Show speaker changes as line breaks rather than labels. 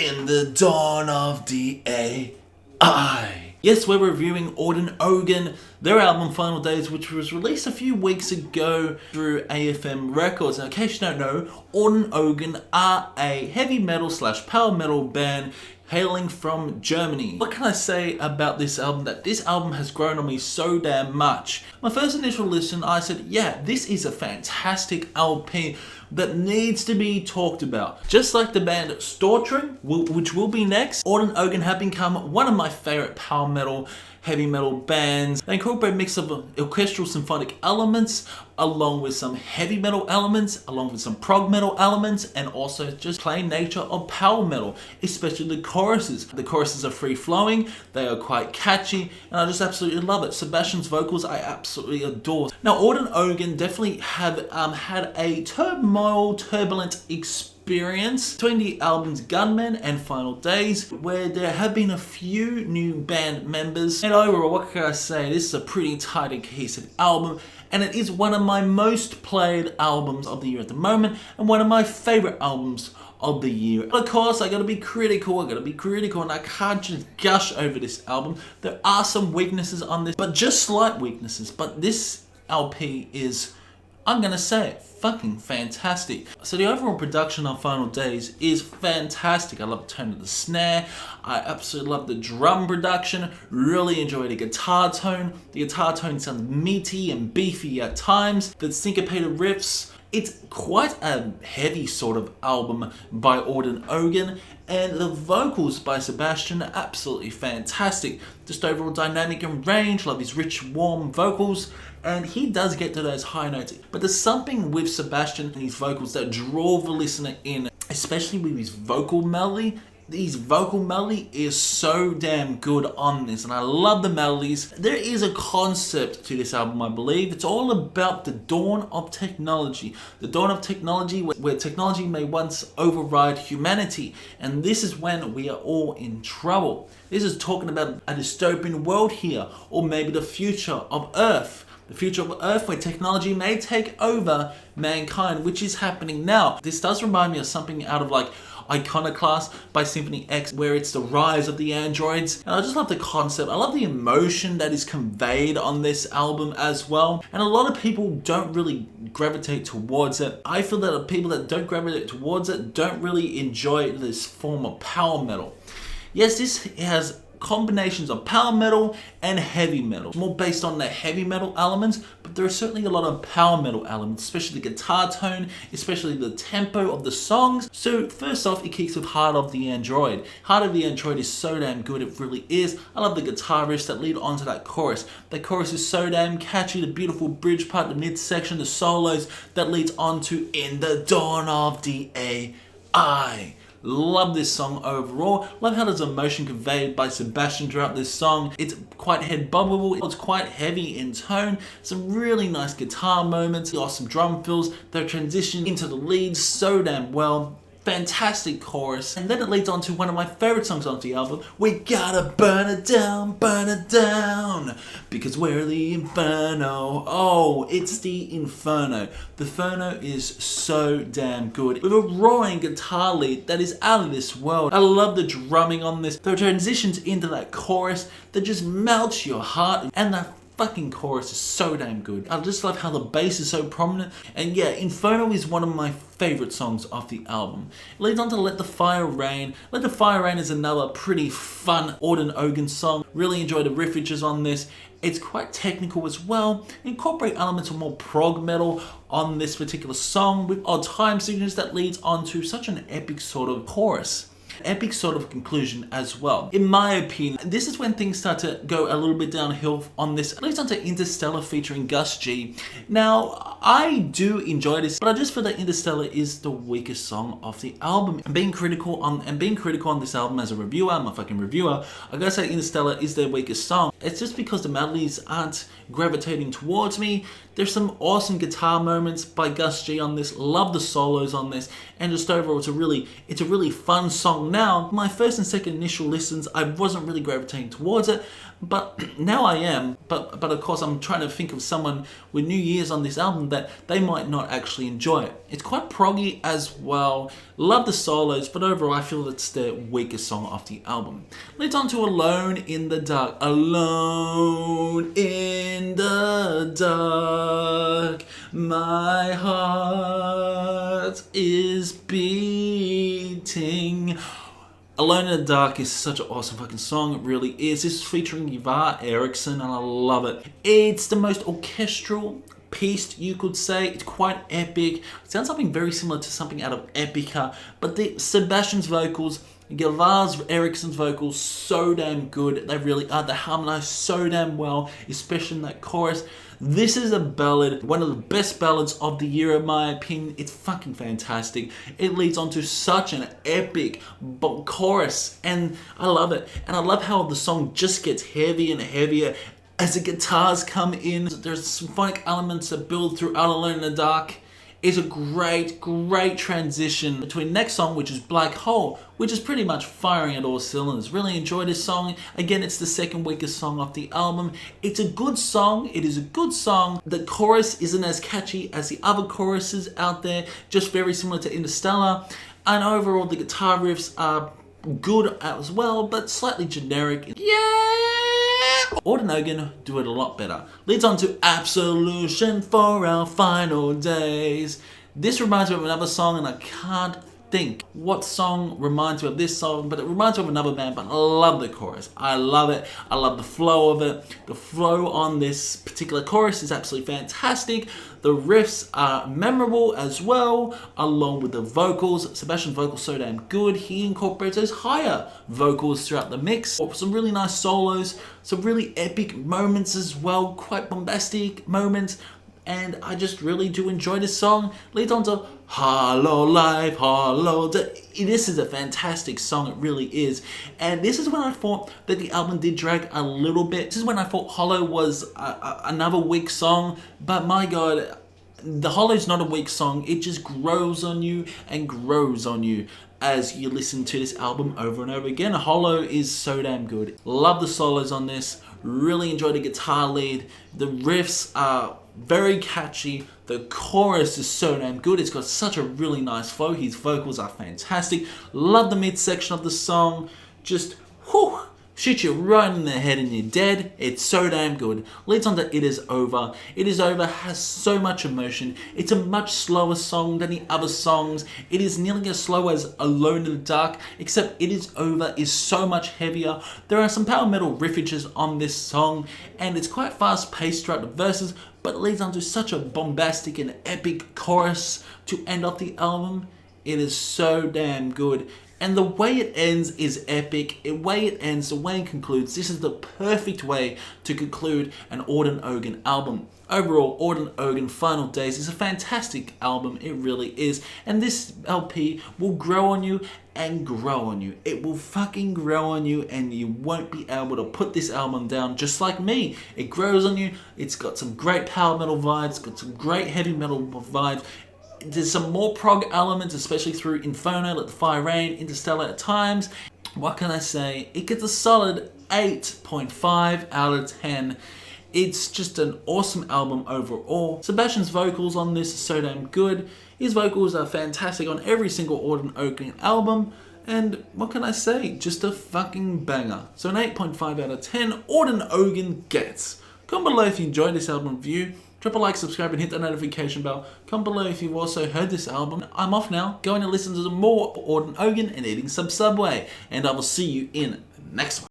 in the dawn of the AI. Yes, we're reviewing Orden Ogan, their album Final Days, which was released a few weeks ago through AFM Records. Now, in case you don't know, Orden Ogan are a heavy metal / power metal band hailing from Germany. What can I say about this album? That this album has grown on me so damn much. My first initial listen, I said, yeah, this is a fantastic LP that needs to be talked about. Just like the band Stortring, which will be next, Orden Ogan have become one of my favorite power metal, heavy metal bands. They incorporate a mix of orchestral symphonic elements, along with some heavy metal elements, along with some prog metal elements, and also just plain nature of power metal, especially the choruses. The choruses are free flowing, they are quite catchy, and I just absolutely love it. Sebastian's vocals I absolutely adore. Now, Orden Ogan definitely have had a turbulent experience between the albums Gunmen and Final Days, where there have been a few new band members, and overall, what can I say, this is a pretty tight and cohesive album, and it is one of my most played albums of the year at the moment, and one of my favorite albums of the year. But of course, I gotta be critical, and I can't just gush over this album. There are some weaknesses on this, but just slight weaknesses, but this LP is, I'm gonna say it, fucking fantastic. So the overall production on Final Days is fantastic. I love the tone of the snare. I absolutely love the drum production. Really enjoy the guitar tone. The guitar tone sounds meaty and beefy at times. The syncopated riffs. It's quite a heavy sort of album by Orden Ogan, and the vocals by Sebastian are absolutely fantastic. Just overall dynamic and range, love his rich, warm vocals, and he does get to those high notes. But there's something with Sebastian and his vocals that draw the listener in, especially with his vocal melody. His vocal melody is so damn good on this, and I love the melodies. There is a concept to this album, I believe. It's all about the dawn of technology. The dawn of technology where technology may once override humanity, and this is when we are all in trouble. This is talking about a dystopian world here, or maybe the future of Earth. The future of Earth where technology may take over mankind, which is happening now. This does remind me of something out of like Iconoclast by Symphony X, where it's the rise of the androids. And I just love the concept. I love the emotion that is conveyed on this album as well. And a lot of people don't really gravitate towards it. I feel that the people that don't gravitate towards it don't really enjoy this form of power metal. Yes, this has combinations of power metal and heavy metal. It's more based on the heavy metal elements, but there are certainly a lot of power metal elements, especially the guitar tone, especially the tempo of the songs. So first off, it kicks with Heart of the Android. Heart of the Android is so damn good, it really is. I love the guitar riffs that lead onto that chorus. The chorus is so damn catchy, the beautiful bridge part, the mid-section, the solos that leads onto In the Dawn of the AI. Love this song overall. Love how there's emotion conveyed by Sebastian throughout this song. It's quite head bobbable. It's quite heavy in tone. Some really nice guitar moments. Awesome drum fills. They transition into the leads so damn well. Fantastic chorus. And then it leads on to one of my favorite songs on the album. We gotta burn it down, because we're the Inferno. Oh, it's the Inferno. The Inferno is so damn good, with a roaring guitar lead that is out of this world. I love the drumming on this. The transitions into that chorus that just melts your heart, and that fucking chorus is so damn good. I just love how the bass is so prominent. And yeah, Inferno is one of my favorite songs off the album. It leads on to Let the Fire Rain. Let the Fire Rain is another pretty fun Orden Ogan song. Really enjoy the riffages on this. It's quite technical as well. Incorporate elements of more prog metal on this particular song with odd time signatures that leads on to such an epic sort of chorus. Epic sort of conclusion as well. In my opinion, this is when things start to go a little bit downhill on this. It leads on to Interstellar featuring Gus G. Now, I do enjoy this, but I just feel that Interstellar is the weakest song of the album. And being critical on this album as a reviewer, I'm a fucking reviewer, I gotta say Interstellar is their weakest song. it's just because the melodies aren't gravitating towards me. There's some awesome guitar moments by Gus G on this. Love the solos on this, and just overall, it's a really fun song. Now, my first and second initial listens, I wasn't really gravitating towards it, but now I am. But of course, I'm trying to think of someone with new ears on this album that they might not actually enjoy it. It's quite proggy as well. Love the solos, but overall, I feel it's the weakest song off the album. Leads on to Alone in the Dark. Alone in the dark, my heart is beating. Alone in the Dark is such an awesome fucking song, it really is. This is featuring Ivar Eriksson, and I love it. It's the most orchestral piece, you could say. It's quite epic. It sounds something very similar to something out of Epica, but Sebastian's vocals, Ivar Eriksson's vocals, so damn good. They really are. They harmonize so damn well, especially in that chorus. This is a ballad, one of the best ballads of the year in my opinion. It's fucking fantastic. It leads on to such an epic chorus, and I love it. And I love how the song just gets heavier and heavier as the guitars come in. There's symphonic elements that build throughout Alone in the Dark. It's a great transition between next song, which is Black Hole, which is pretty much firing at all cylinders. Really enjoy this song. Again, it's the second weakest song off the album. It's a good song. It is a good song. The chorus isn't as catchy as the other choruses out there, just very similar to Interstellar. And overall, the guitar riffs are good as well, but slightly generic. Yeah! Orden Ogan do it a lot better. Leads on to Absolution for Our Final Days. This reminds me of another song, and I can't think what song reminds me of this song, but it reminds me of another band. But I love the chorus. I love it. I love the flow of it. The flow on this particular chorus is absolutely fantastic. The riffs are memorable as well, along with the vocals. Sebastian's vocals so damn good. He incorporates those higher vocals throughout the mix. Some really nice solos, some really epic moments as well, quite bombastic moments. And I just really do enjoy this song. Leads on to Hollow Life, Hollow Day. This is a fantastic song, it really is. And this is when I thought that the album did drag a little bit. This is when I thought Hollow was another weak song. But my god, the Hollow's not a weak song. It just grows on you and grows on you as you listen to this album over and over again. Hollow is so damn good. Love the solos on this. Really enjoy the guitar lead. The riffs are very catchy. The chorus is so damn good. It's got such a really nice flow. His vocals are fantastic. Love the midsection of the song. Just whew, shoot you right in the head and you're dead. It's so damn good. Leads on to It Is Over. It Is Over has so much emotion. It's a much slower song than the other songs. It is nearly as slow as Alone in the Dark, except It Is Over is so much heavier. There are some power metal riffages on this song, and it's quite fast paced throughout the verses, but it leads on to such a bombastic and epic chorus to end off the album. It is so damn good. And the way it ends is epic. The way it ends, the way it concludes, this is the perfect way to conclude an Orden Ogan album. Overall, Orden Ogan Final Days is a fantastic album, it really is. And this LP will grow on you and grow on you. It will fucking grow on you, and you won't be able to put this album down, just like me. It grows on you. It's got some great power metal vibes, got some great heavy metal vibes. There's some more prog elements, especially through Inferno, Let the Fire Rain, Interstellar at times. What can I say? It gets a solid 8.5 out of 10. It's just an awesome album overall. Sebastian's vocals on this are so damn good. His vocals are fantastic on every single Orden Ogan album. And what can I say? Just a fucking banger. So an 8.5 out of 10 Orden Ogan gets. Comment below if you enjoyed this album review. Drop a like, subscribe, and hit that notification bell. Comment below if you've also heard this album. I'm off now, going to listen to some more Orden Ogan and eating some Subway. And I will see you in the next one.